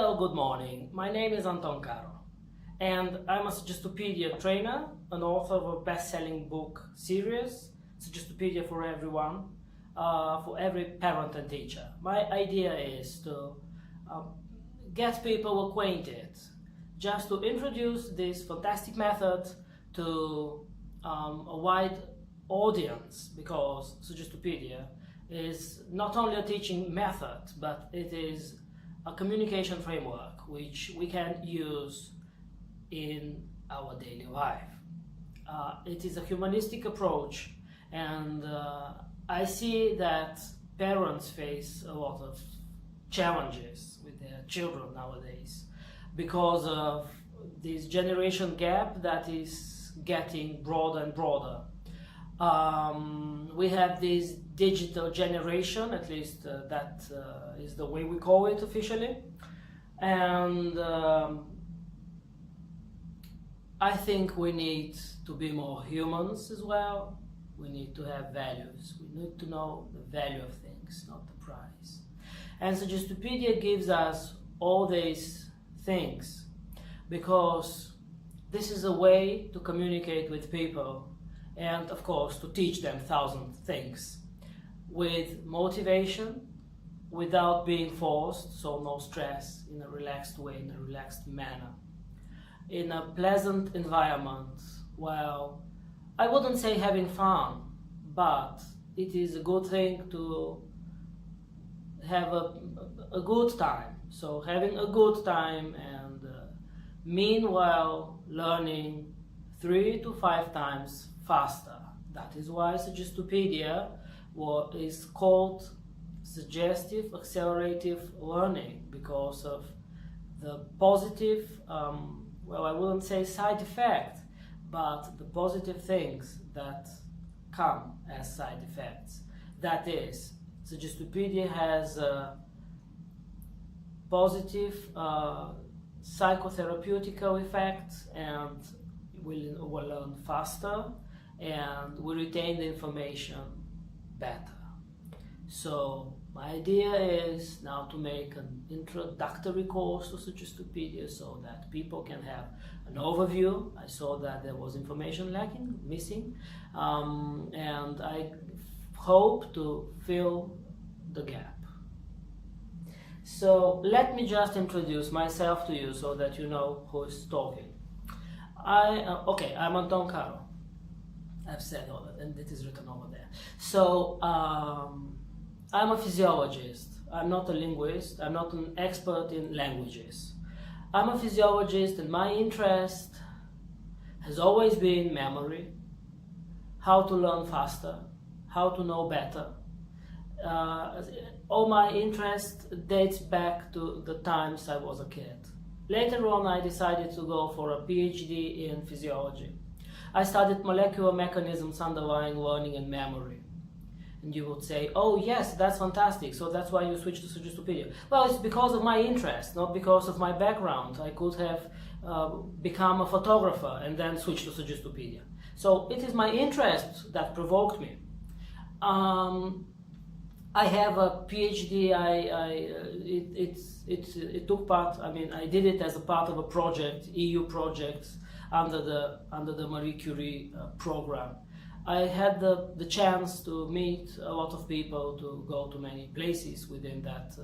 Well, good morning. My name is Anton Caro, and I'm a Suggestopedia trainer, an author of a best-selling book series, Suggestopedia for everyone, for every parent and teacher. My idea is to get people acquainted, just to introduce this fantastic method to a wide audience, because Suggestopedia is not only a teaching method, but it is a communication framework which we can use in our daily life. It is a humanistic approach, and I see that parents face a lot of challenges with their children nowadays because of this generation gap that is getting broader and broader. We have this digital generation, at least that is the way we call it officially, and I think we need to be more humans as well. We need to have values. We need to know the value of things, not the price. And Suggestopedia gives us all these things because this is a way to communicate with people and, of course, to teach them 1,000 things with motivation, without being forced, so no stress, in a relaxed way, in a relaxed manner, in a pleasant environment. Well, I wouldn't say having fun, but it is a good thing to have a good time. So having a good time and meanwhile learning 3 to 5 times faster. That is why Suggestopedia is called suggestive accelerative learning, because of the positive, well, I wouldn't say side effect, but the positive things that come as side effects. That is, Suggestopedia has a positive psychotherapeutical effect, and we'll learn faster, and we retain the information better. So my idea is now to make an introductory course to Suggestopedia so that people can have an overview. I saw that there was information lacking, missing, and I hope to fill the gap. So let me just introduce myself to you so that you know who is talking. I'm Anton Caro. I've said all that, and it is written over there. So I'm a physiologist. I'm not a linguist. I'm not an expert in languages. I'm a physiologist, and my interest has always been memory, how to learn faster, how to know better. All my interest dates back to the times I was a kid. Later on, I decided to go for a PhD in physiology. I studied molecular mechanisms underlying learning and memory. And you would say, oh yes, that's fantastic, so that's why you switched to Suggestopedia. Well, it's because of my interest, not because of my background. I could have become a photographer and then switched to Suggestopedia. So it is my interest that provoked me. I have a PhD. It took part. I mean, I did it as a part of a project, EU project, under the Marie Curie program. I had the chance to meet a lot of people, to go to many places within that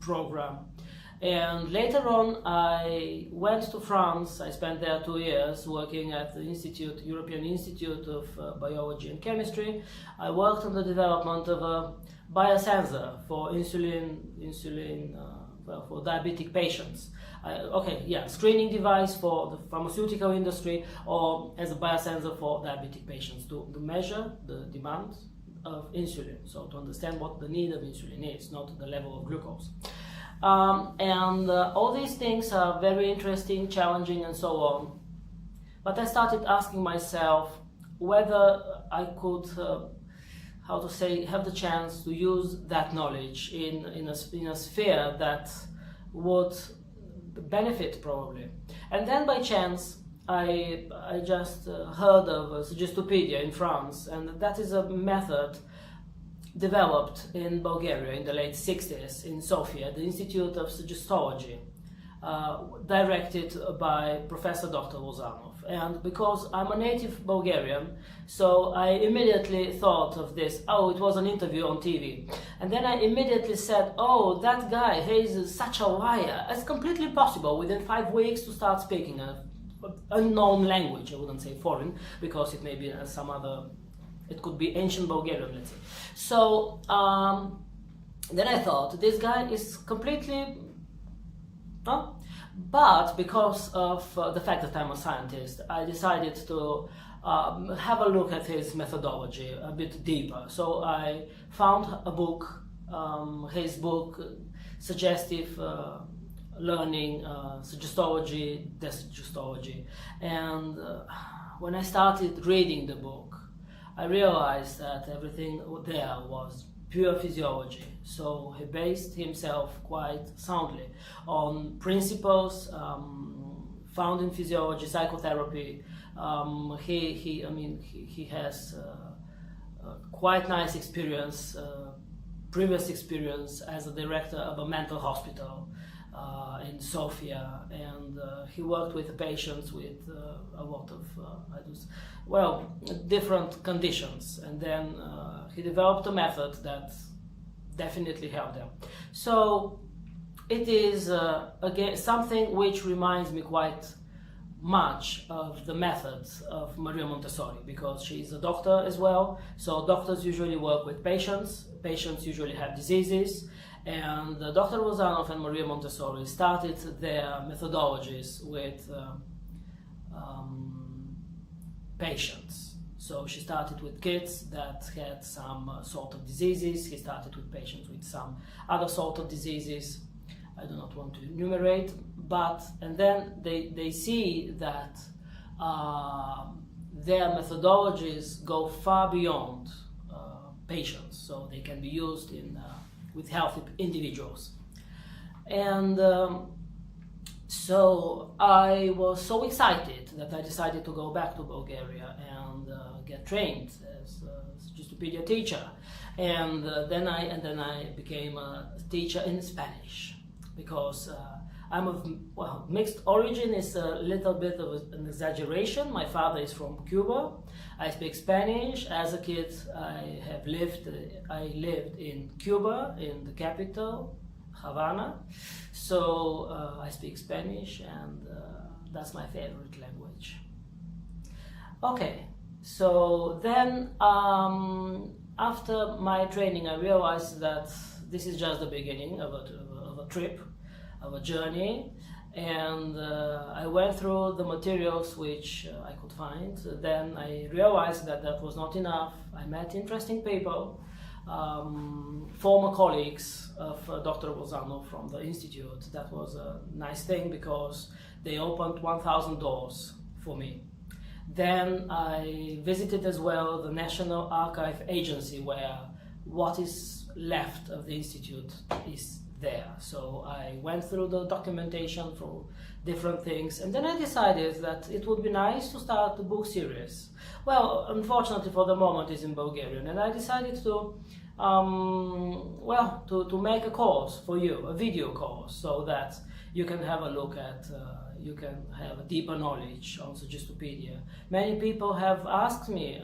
program. And later on, I went to France. I spent there 2 years working at the European Institute of Biology and Chemistry. I worked on the development of a biosensor for for diabetic patients. Screening device for the pharmaceutical industry, or as a biosensor for diabetic patients to measure the demand of insulin. So to understand what the need of insulin is, not the level of glucose. All these things are very interesting, challenging, and so on. But I started asking myself whether I could, have the chance to use that knowledge in a sphere that would benefit probably. And then by chance, I just heard of Suggestopedia in France, and that is a method developed in Bulgaria in the late 60s in Sofia, the Institute of Suggestopedia, directed by Professor Dr. Lozanov. And because I'm a native Bulgarian, so I immediately thought of this, oh, it was an interview on TV. And then I immediately said, oh, that guy, he's such a liar. It's completely possible within 5 weeks to start speaking an unknown language. I wouldn't say foreign, because it may be some other, it could be ancient Bulgarian, let's say. So then I thought, this guy is completely, no? But because of the fact that I'm a scientist, I decided to have a look at his methodology a bit deeper. So I found a book, his book, Suggestive Learning, Suggestology, Desuggestology. And when I started reading the book, I realized that everything there was pure physiology. So he based himself quite soundly on principles found in physiology, psychotherapy. He has quite nice experience, previous experience as a director of a mental hospital in Sofia, and he worked with patients with a lot of different conditions, and then he developed a method that definitely helped them. So it is again something which reminds me quite much of the methods of Maria Montessori, because she's a doctor as well. So doctors usually work with patients. Patients usually have diseases. And Dr. Lozanov and Maria Montessori started their methodologies with patients. So she started with kids that had some sort of diseases. He started with patients with some other sort of diseases. I do not want to enumerate, and then they see that their methodologies go far beyond patients, so they can be used with healthy individuals. And so I was so excited that I decided to go back to Bulgaria and get trained as a Suggestopedia teacher. And then I became a teacher in Spanish, because I'm of mixed origin is a little bit of an exaggeration. My father is from Cuba. I speak Spanish. As a kid, I lived in Cuba, in the capital, Havana. So I speak Spanish, and that's my favorite language. Okay, so then after my training, I realized that this is just the beginning of a trip, of a journey, and I went through the materials which I could find. Then I realized that that was not enough. I met interesting people, former colleagues of Dr. Lozanov from the institute. That was a nice thing, because they opened 1,000 doors for me. Then I visited as well the National Archive Agency, where what is left of the institute is there. So I went through the documentation for different things, and then I decided that it would be nice to start a book series. Well, unfortunately for the moment it's in Bulgarian, and I decided to make a course for you, a video course, so that you can have a look at, you can have a deeper knowledge on Suggestopedia. Many people have asked me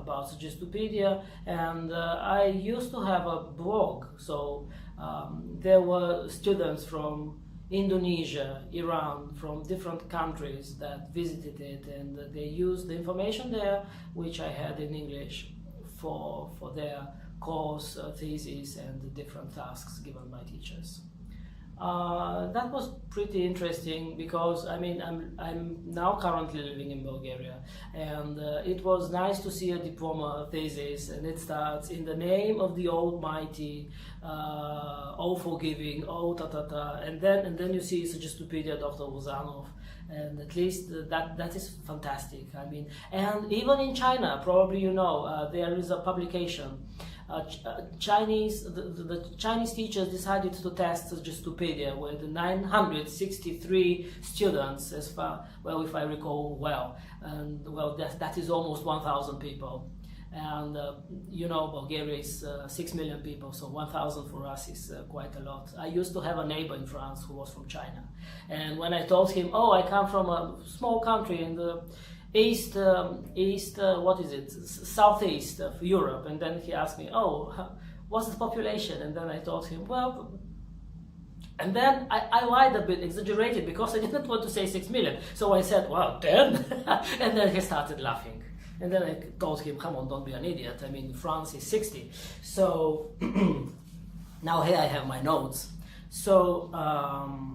about Suggestopedia, and I used to have a blog, so there were students from Indonesia, Iran, from different countries that visited it, and they used the information there, which I had in English, for their course, thesis, and the different tasks given by teachers. That was pretty interesting, because I mean I'm now currently living in Bulgaria, and it was nice to see a diploma thesis, and it starts in the name of the Almighty, all forgiving, all and then you see Suggestopedia, Dr. Lozanov, and at least that is fantastic. I mean, and even in China, probably you know, there is a publication. The Chinese teachers decided to test Suggestopedia with 963 students, if I recall well, and well, that is almost 1,000 people. And you know, Bulgaria is 6 million people, so 1,000 for us is quite a lot. I used to have a neighbor in France who was from China, and when I told him, oh, I come from a small country in the southeast of Europe, and then he asked me, oh, what's the population? And then I told him, well, and then I lied a bit, exaggerated, because I didn't want to say 6 million. So I said, well, 10. And then he started laughing. And then I told him, come on, don't be an idiot. I mean, France is 60. So now here I have my notes. So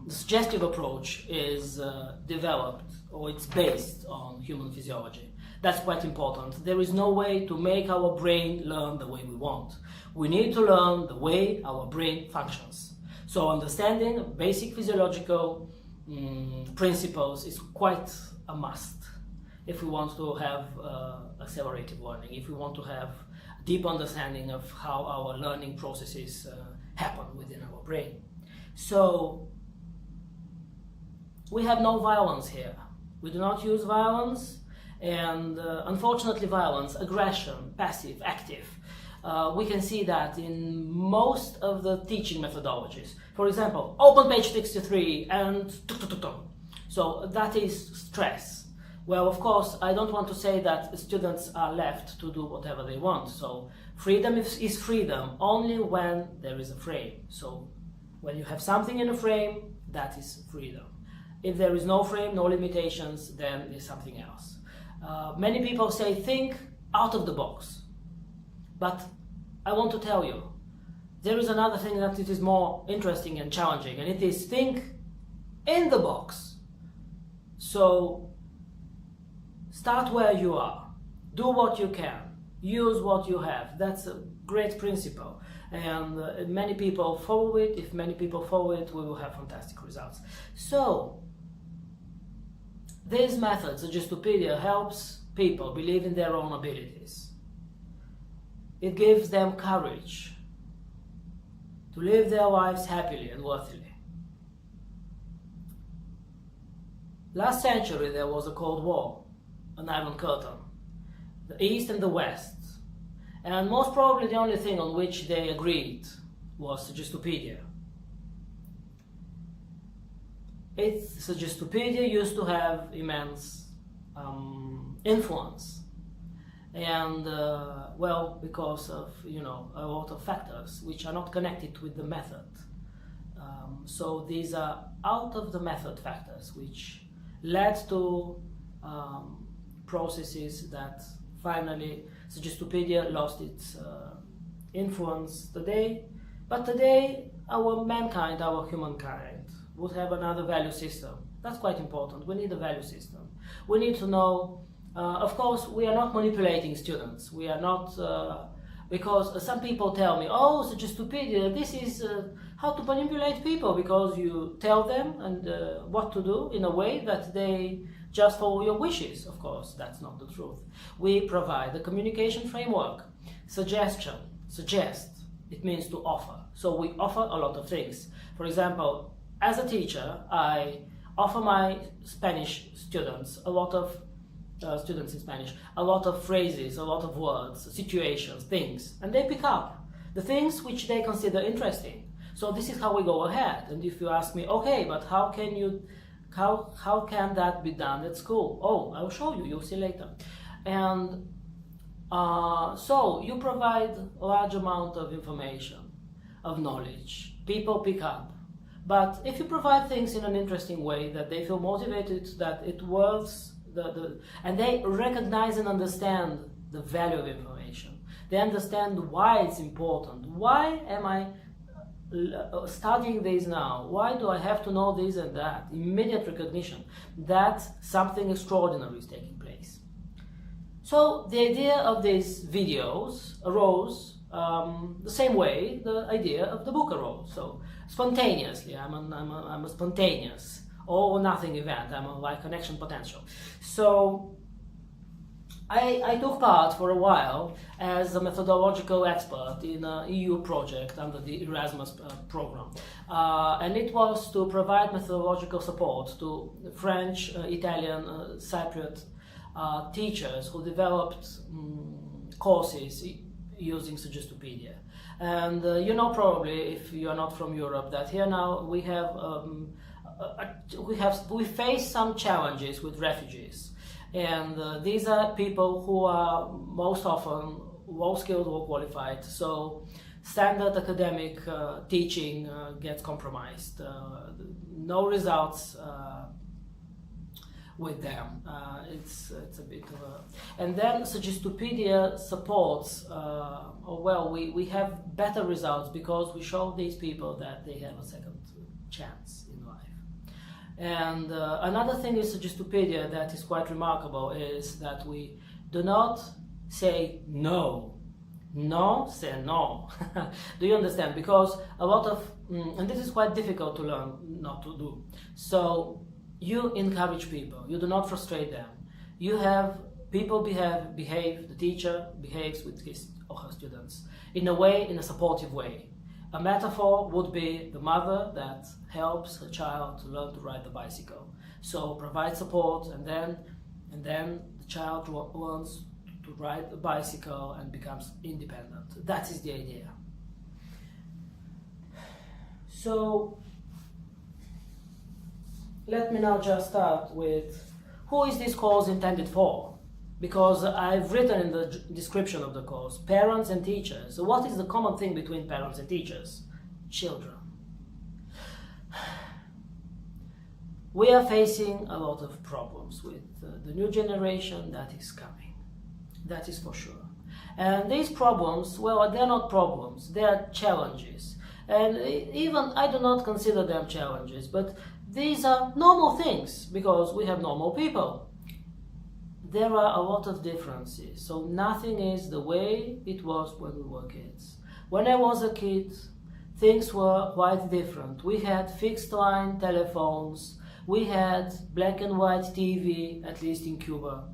the suggestive approach is developed, or it's based on human physiology. That's quite important. There is no way to make our brain learn the way we want. We need to learn the way our brain functions. So understanding basic physiological principles is quite a must if we want to have accelerated learning, if we want to have a deep understanding of how our learning processes happen within our brain. So we have no violence here. We do not use violence, and unfortunately violence, aggression, passive, active, we can see that in most of the teaching methodologies. For example, open page 63 and so that is stress. Well, of course, I don't want to say that students are left to do whatever they want. So freedom is freedom only when there is a frame. So when you have something in a frame, that is freedom. If there is no frame, no limitations, then there's something else. Many people say think out of the box. But I want to tell you, there is another thing that it is more interesting and challenging, and it is think in the box. So start where you are, do what you can, use what you have. That's a great principle, and many people follow it. If many people follow it, we will have fantastic results. So these methods, Suggestopedia, helps people believe in their own abilities. It gives them courage to live their lives happily and worthily. Last century there was a Cold War, an Iron Curtain, the East and the West, and most probably the only thing on which they agreed was Suggestopedia. Suggestopedia used to have immense influence. And well, because of a lot of factors which are not connected with the method. So these are out of the method factors which led to processes that finally Suggestopedia lost its influence today. But today our mankind, our humankind, would have another value system. That's quite important. We need a value system. We need to know. Of course, we are not manipulating students. We are not, because some people tell me, oh, Suggestopedia, this is how to manipulate people, because you tell them and what to do in a way that they just follow your wishes. Of course, that's not the truth. We provide a communication framework. Suggestion, suggest, it means to offer. So we offer a lot of things. For example, as a teacher, I offer my Spanish students a lot of students in Spanish, a lot of phrases, a lot of words, situations, things, and they pick up the things which they consider interesting. So this is how we go ahead. And if you ask me, okay, but how can that be done at school? Oh, I'll show you, you'll see later. And so you provide a large amount of information, of knowledge. People pick up. But if you provide things in an interesting way that they feel motivated, that it works, and they recognize and understand the value of information. They understand why it's important. Why am I studying this now? Why do I have to know this and that? Immediate recognition that something extraordinary is taking place. So the idea of these videos arose the same way the idea of the book arose. So spontaneously, I'm a spontaneous all or nothing event. I'm like connection potential. So I took part for a while as a methodological expert in an EU project under the Erasmus program. And it was to provide methodological support to French, Italian, Cypriot teachers who developed courses using Suggestopedia. And you know, probably if you are not from Europe, that here now we face some challenges with refugees, and these are people who are most often well skilled, well qualified. So standard academic teaching gets compromised. No results with them. It's a bit of a... And then Suggestopedia supports, we have better results because we show these people that they have a second chance in life. And another thing is Suggestopedia that is quite remarkable is that we do not say no. No, say no. Do you understand? Because a lot of, and this is quite difficult to learn not to do. So you encourage people, you do not frustrate them. You have people behave, the teacher behaves with his or her students in a supportive way. A metaphor would be the mother that helps her child to learn to ride the bicycle. So provide support, and then the child learns to ride the bicycle and becomes independent. That is the idea. So let me now just start with who is this course intended for? Because I've written in the description of the course, parents and teachers. So what is the common thing between parents and teachers? Children. We are facing a lot of problems with the new generation that is coming. That is for sure. And these problems, well, they're not problems, they are challenges. And even I do not consider them challenges, but these are normal things because we have normal people. There are a lot of differences, so nothing is the way it was when we were kids. When I was a kid, things were quite different. We had fixed line telephones, we had black and white TV, at least in Cuba.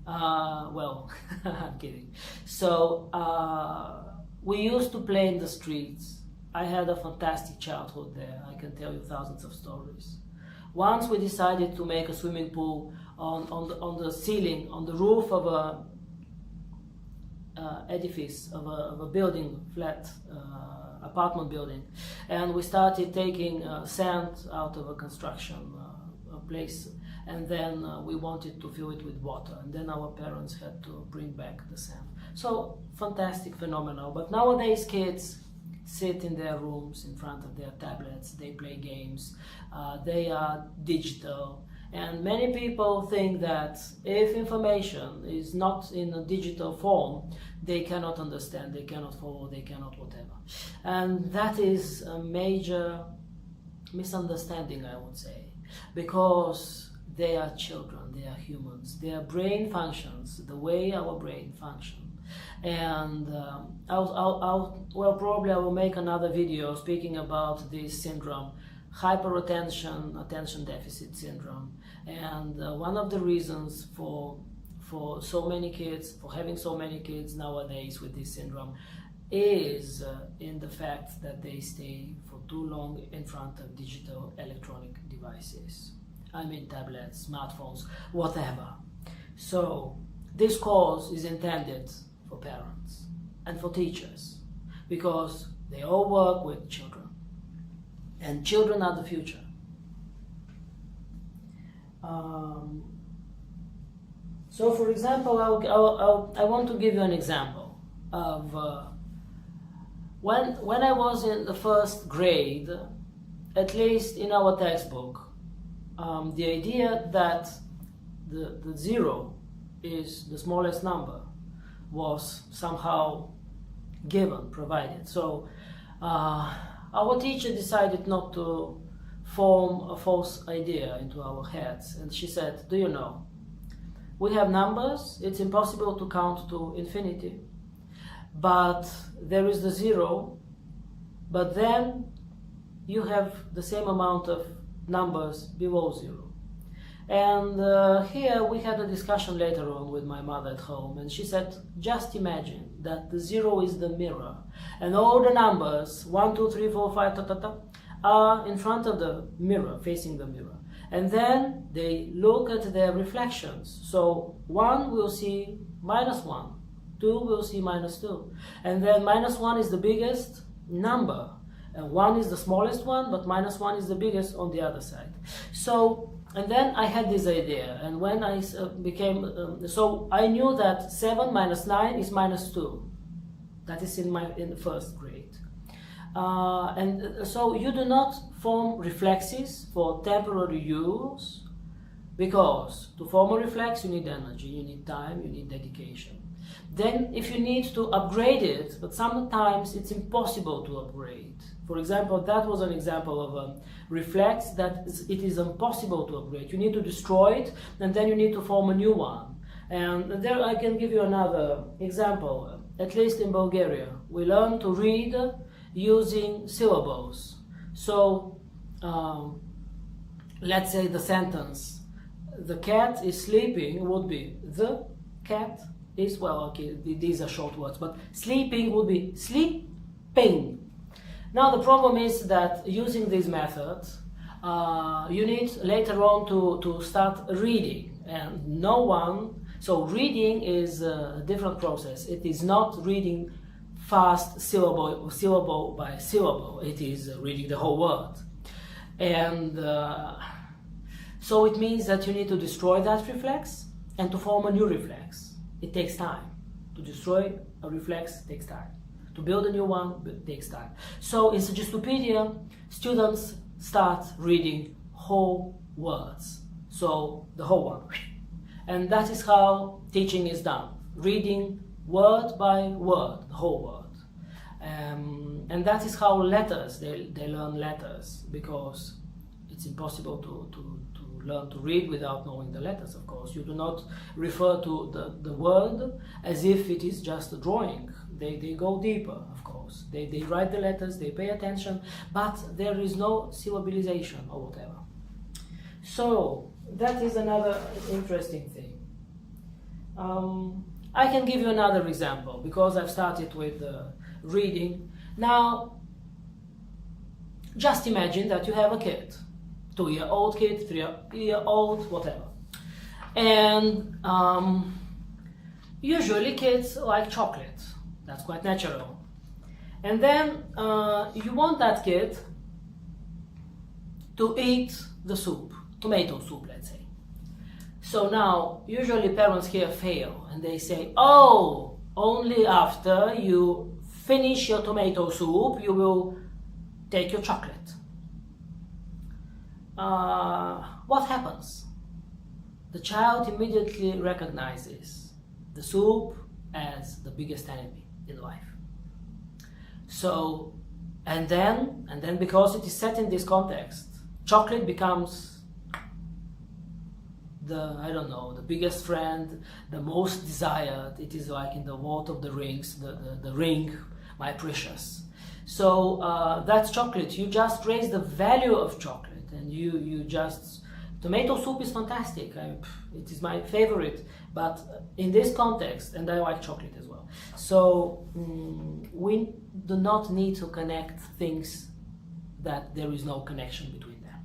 Well, I'm kidding. So we used to play in the streets. I had a fantastic childhood there. I can tell you thousands of stories. Once we decided to make a swimming pool on the ceiling, on the roof of a edifice, of a building, flat apartment building, and we started taking sand out of a construction place, and then we wanted to fill it with water, and then our parents had to bring back the sand. So fantastic, phenomenal. But nowadays kids sit in their rooms in front of their tablets, they play games, they are digital, and many people think that if information is not in a digital form, they cannot understand, they cannot follow, they cannot whatever. And that is a major misunderstanding, I would say, because they are children, they are humans, their brain functions the way our brain functions. And probably I will make another video speaking about this syndrome, hyperattention, attention deficit syndrome. And one of the reasons for so many kids, for having so many kids nowadays with this syndrome, is in the fact that they stay for too long in front of digital electronic devices. I mean tablets, smartphones, whatever. So this course is intended for parents and for teachers because they all work with children, and children are the future. So for example, I want to give you an example of when I was in the first grade, at least in our textbook, the idea that the zero is the smallest number was somehow given, provided. So our teacher decided not to form a false idea into our heads, and she said, do you know, we have numbers, it's impossible to count to infinity, but there is the zero, but then you have the same amount of numbers below zero. And here we had a discussion later on with my mother at home, and she said, just imagine that the zero is the mirror, and all the numbers, 1, 2, 3, 4, 5, are in front of the mirror, facing the mirror. And then they look at their reflections. So 1 will see -1, 2, we'll see minus 2. And then minus 1 is the biggest number. And 1 is the smallest one, but minus 1 is the biggest on the other side. So, and then I had this idea, and when I so I knew that 7 minus 9 is minus 2. That is in the first grade. And so you do not form reflexes for temporary use, because to form a reflex you need energy, you need time, you need dedication. Then if you need to upgrade it, but sometimes it's impossible to upgrade. For example, that was an example of a reflex that it is impossible to upgrade. You need to destroy it, and then you need to form a new one. And there I can give you another example. At least in Bulgaria, we learn to read using syllables. So, let's say the sentence, the cat is sleeping, would be the cat is, well, okay, these are short words, but sleeping would be sleeping. Now the problem is that using these methods, you need later on to start reading, and no one, so reading is a different process. It is not reading fast syllable by syllable, it is reading the whole word. And so it means that you need to destroy that reflex and to form a new reflex. It takes time. To destroy a reflex takes time. To build a new one takes time. So in Suggestopedia, students start reading whole words. So the whole one. And that is how teaching is done. Reading word by word, the whole word. And that is how letters, they learn letters, because it's impossible to learn to read without knowing the letters, of course. You do not refer to the word as if it is just a drawing. They go deeper, of course. They write the letters, they pay attention, but there is no syllabilization or whatever. So that is another interesting thing. I can give you another example, because I've started with reading. Now, just imagine that you have a kid. 2-year-old kid, 3-year-old, whatever. And usually kids like chocolate. That's quite natural. And then you want that kid to eat the soup, tomato soup, let's say. So now, usually parents here fail, and they say, oh, only after you finish your tomato soup, you will take your chocolate. What happens? The child immediately recognizes the soup as the biggest enemy in life. So, and then because it is set in this context, chocolate becomes the biggest friend, the most desired. It is like in the Lord of the Rings, the ring, my precious. So that's chocolate. You just raise the value of chocolate. And you just, tomato soup is fantastic, it is my favorite, but in this context, and I like chocolate as well, so we do not need to connect things that there is no connection between them.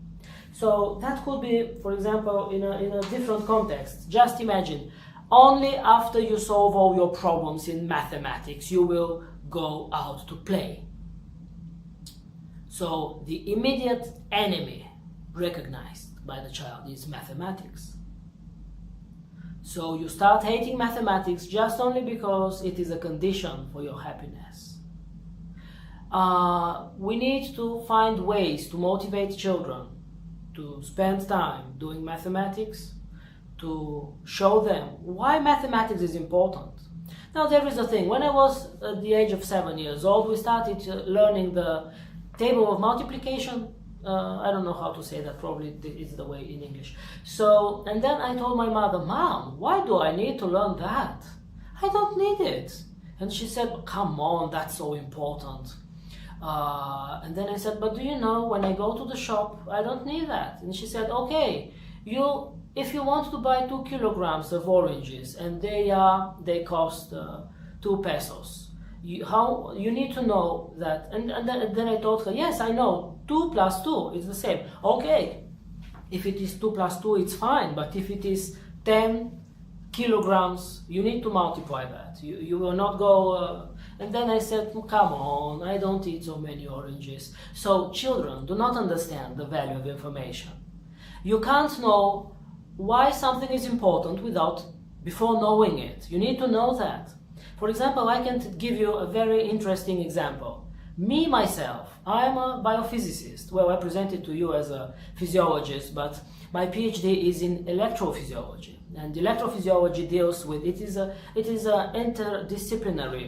So that could be, for example, in a different context. Just imagine, only after you solve all your problems in mathematics, you will go out to play. So the immediate enemy recognized by the child is mathematics. So you start hating mathematics just only because it is a condition for your happiness. We need to find ways to motivate children to spend time doing mathematics, to show them why mathematics is important. Now there is a thing, when I was at the age of 7 years old, we started learning the table of multiplication. I don't know how to say that, probably it's the way in English. So, and then I told my mother, Mom, why do I need to learn that? I don't need it. And she said, come on, that's so important. And then I said, but do you know, when I go to the shop, I don't need that. And she said, okay, if you want to buy 2 kilograms of oranges and they cost 2 pesos, you need to know that. And then I told her, yes, I know, 2 plus 2 is the same. Okay, if it is 2 plus 2, it's fine, but if it is 10 kilograms, you need to multiply that. You will not go... and then I said, come on, I don't eat so many oranges. So children do not understand the value of information. You can't know why something is important before knowing it. You need to know that. For example, I can give you a very interesting example. Me, myself, I'm a biophysicist. Well, I presented to you as a physiologist, but my PhD is in electrophysiology. And electrophysiology deals with, it is a interdisciplinary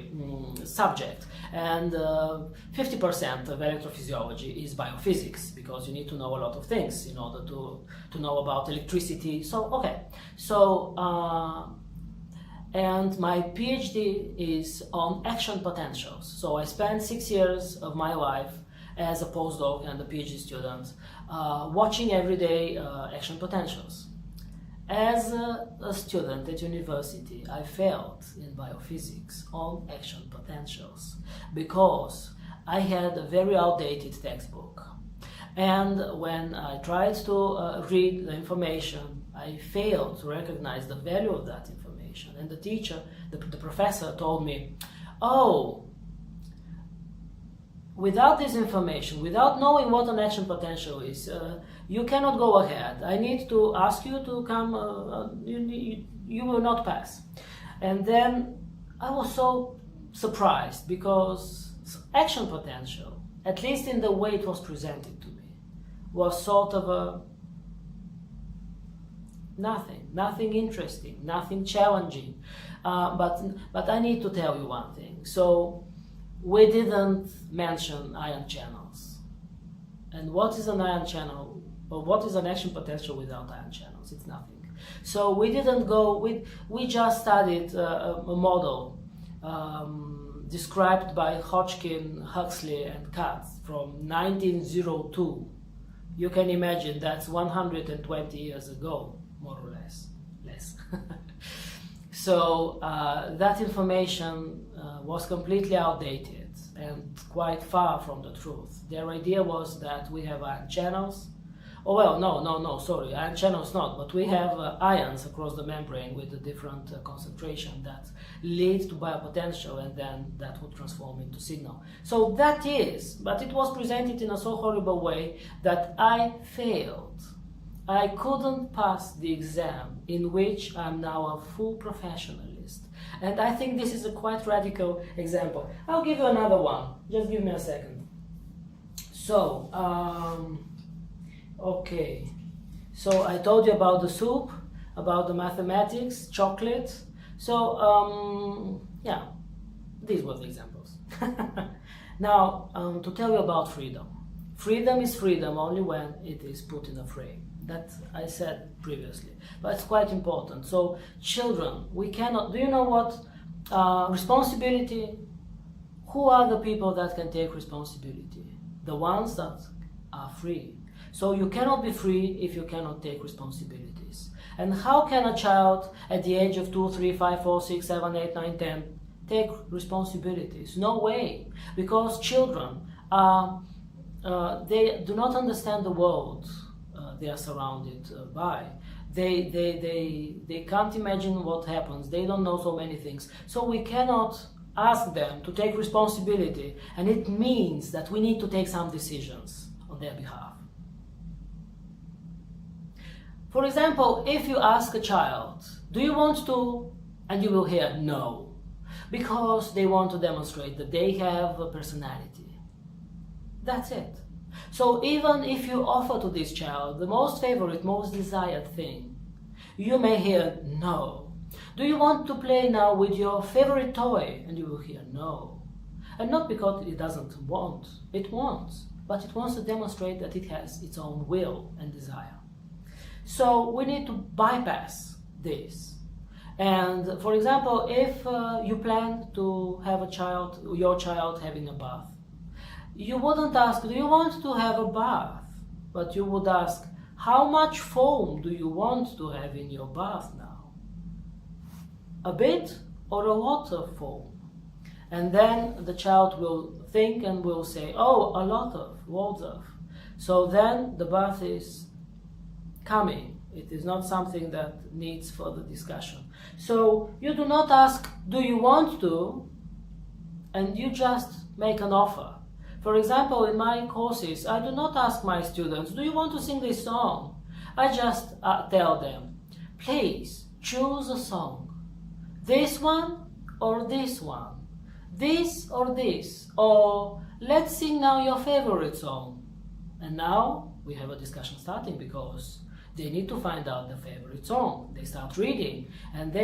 subject. And 50% of electrophysiology is biophysics, because you need to know a lot of things in order to know about electricity. So, okay. So, and my PhD is on action potentials. So I spent 6 years of my life as a postdoc and a PhD student watching every day action potentials. As a student at university, I failed in biophysics on action potentials because I had a very outdated textbook. And when I tried to read the information, I failed to recognize the value of that information. And the teacher, the professor told me, oh, without this information, without knowing what an action potential is, you cannot go ahead. I need to ask you to come, you will not pass. And then I was so surprised because action potential, at least in the way it was presented to me, was sort of a nothing interesting, nothing challenging. But I need to tell you one thing. So we didn't mention ion channels. And what is an ion channel, or what is an action potential without ion channels? It's nothing. So we didn't go, we just studied a model described by Hodgkin, Huxley and Katz from 1902. You can imagine that's 120 years ago, more or less. So that information was completely outdated and quite far from the truth. Their idea was that we have ion channels. Oh well, no, sorry, ion channels not, but we have ions across the membrane with a different concentration that leads to biopotential, and then that would transform into signal. So that is, but it was presented in a so horrible way that I failed. I couldn't pass the exam, in which I'm now a full professionalist. And I think this is a quite radical example. I'll give you another one. Just give me a second. So, okay. So I told you about the soup, about the mathematics, chocolate. So, yeah, these were the examples. Now, to tell you about freedom. Freedom is freedom only when it is put in a frame. That I said previously, but it's quite important. So children, we cannot, do you know what responsibility, who are the people that can take responsibility? The ones that are free. So you cannot be free if you cannot take responsibilities. And how can a child at the age of 2, 3, 5, 4, 6, 7, 8, 9, 10 take responsibilities? No way, because children are, they do not understand the world they are surrounded by. They can't imagine what happens. They don't know so many things. So we cannot ask them to take responsibility, and it means that we need to take some decisions on their behalf. For example, if you ask a child, do you want to, and you will hear no, because they want to demonstrate that they have a personality. That's it. So even if you offer to this child the most favorite, most desired thing, you may hear no. Do you want to play now with your favorite toy? And you will hear no. And not because it doesn't want, it wants, but it wants to demonstrate that it has its own will and desire. So we need to bypass this. And for example, if you plan to have a child, your child having a bath, you wouldn't ask, do you want to have a bath? But you would ask, how much foam do you want to have in your bath now? A bit or a lot of foam? And then the child will think and will say, oh, a lot of, loads of. So then the bath is coming. It is not something that needs further discussion. So you do not ask, do you want to? And you just make an offer. For example, in my courses, I do not ask my students, do you want to sing this song? I just tell them, please choose a song. This one or this one? This or this? Or let's sing now your favorite song. And now we have a discussion starting because they need to find out the favorite song. They start reading, and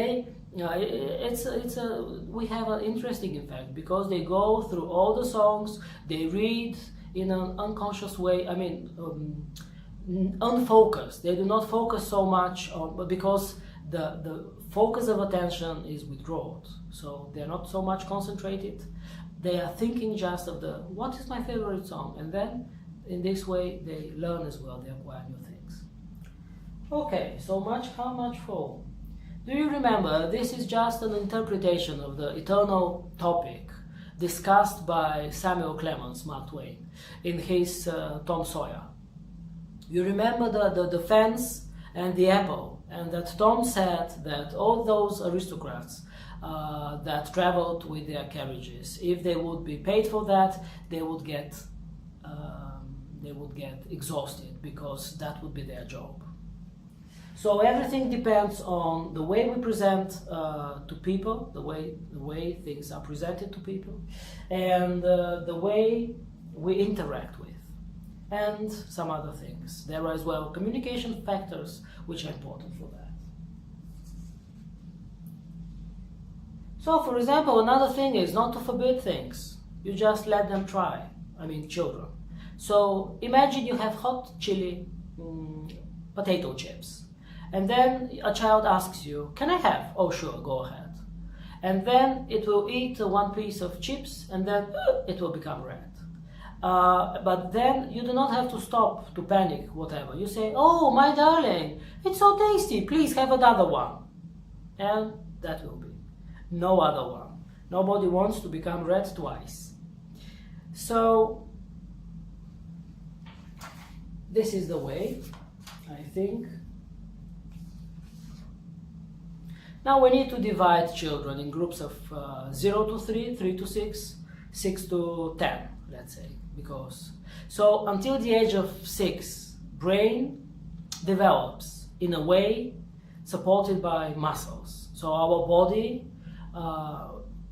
we have an interesting effect because they go through all the songs. They read in an unconscious way. I mean, unfocused. They do not focus so much but because the focus of attention is withdrawn. So they're not so much concentrated. They are thinking just of what is my favorite song, and then in this way they learn as well. They acquire new things. Okay, so how much for? Do you remember, this is just an interpretation of the eternal topic discussed by Samuel Clemens, Mark Twain, in his Tom Sawyer. You remember the fence and the apple, and that Tom said that all those aristocrats that traveled with their carriages, if they would be paid for that, they would get exhausted because that would be their job. So everything depends on the way we present to people, the way things are presented to people, and the way we interact with, and some other things. There are as well communication factors which are important for that. So, for example, another thing is not to forbid things. You just let them try. I mean, children. So imagine you have hot chili potato chips. And then a child asks you, can I have? Oh, sure, go ahead. And then it will eat one piece of chips, and then it will become red. But then you do not have to stop to panic, whatever. You say, oh, my darling, it's so tasty, please have another one. And that will be. No other one. Nobody wants to become red twice. So, this is the way, I think. Now we need to divide children in groups of 0 to 3, 3 to 6, 6 to 10, let's say. So until the age of 6, brain develops in a way supported by muscles. So our body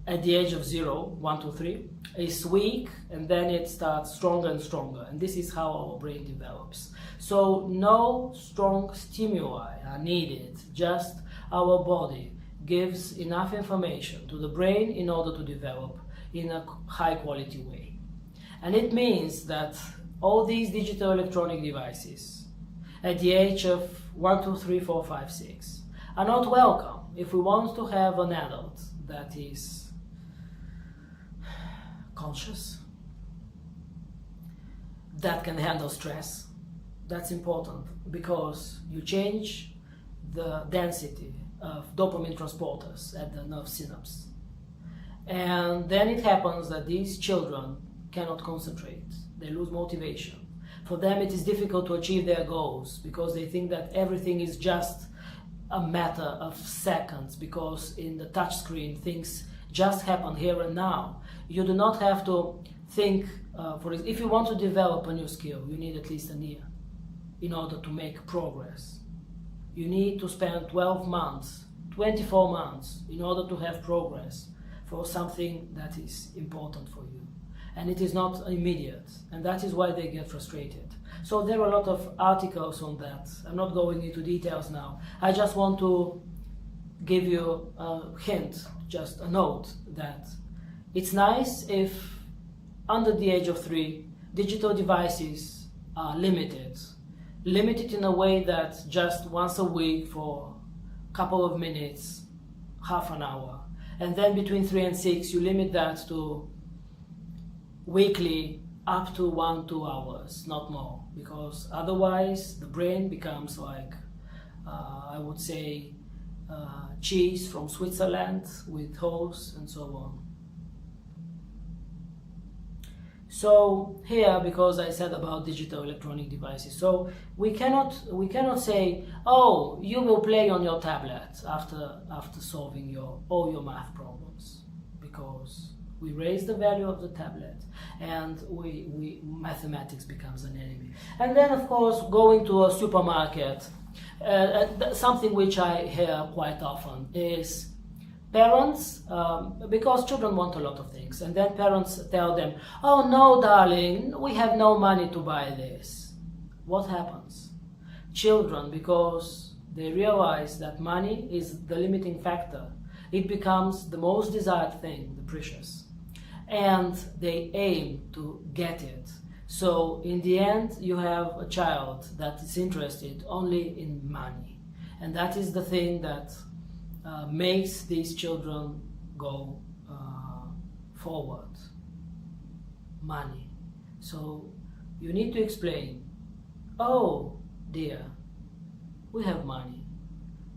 at the age of 0, 1 to 3, is weak, and then it starts stronger and stronger. And this is how our brain develops. So no strong stimuli are needed, just our body gives enough information to the brain in order to develop in a high quality way. And it means that all these digital electronic devices at the age of 1, 2, 3, 4, 5, 6 are not welcome if we want to have an adult that is conscious, that can handle stress. That's important because you change the density of dopamine transporters at the nerve synapse. And then it happens that these children cannot concentrate. They lose motivation. For them it is difficult to achieve their goals because they think that everything is just a matter of seconds, because in the touch screen things just happen here and now. You do not have to think, if you want to develop a new skill, you need at least a year in order to make progress. You need to spend 12 months, 24 months in order to have progress for something that is important for you. And it is not immediate, and that is why they get frustrated. So there are a lot of articles on that. I'm not going into details now. I just want to give you a hint, just a note, that it's nice if under the age of 3, digital devices are limited in a way that just once a week for a couple of minutes, half an hour. And then between 3 and 6, you limit that to weekly up to 1-2 hours, not more, because otherwise the brain becomes like, I would say, cheese from Switzerland with holes and so on. So here, because I said about digital electronic devices, so we cannot say, oh, you will play on your tablet after solving all your math problems, because we raise the value of the tablet and mathematics becomes an enemy. And then, of course, going to a supermarket, something which I hear quite often is parents, because children want a lot of things, and then parents tell them, oh no darling, we have no money to buy this. What happens? Children, because they realize that money is the limiting factor, it becomes the most desired thing, the precious, and they aim to get it. So in the end you have a child that is interested only in money, and that is the thing that makes these children go forward. Money. So you need to explain, oh dear, we have money,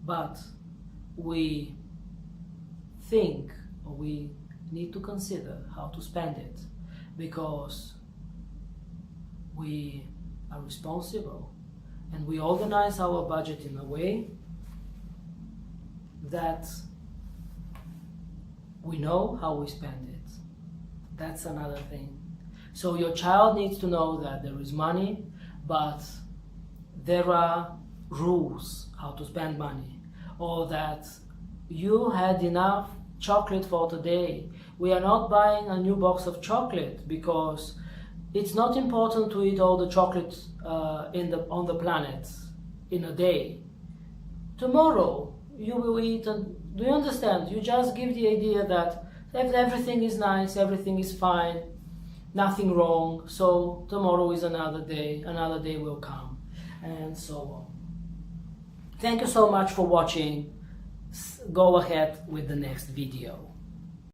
but we think, or we need to consider how to spend it, because we are responsible and we organize our budget in a way that we know how we spend it. That's another thing. So your child needs to know that there is money, but there are rules how to spend money, or that you had enough chocolate for today. We are not buying a new box of chocolate because it's not important to eat all the chocolate on the planet in a day. Tomorrow you will eat, and do you understand? You just give the idea that everything is nice, everything is fine, nothing wrong, so tomorrow is another day will come, and so on. Thank you so much for watching. Go ahead with the next video.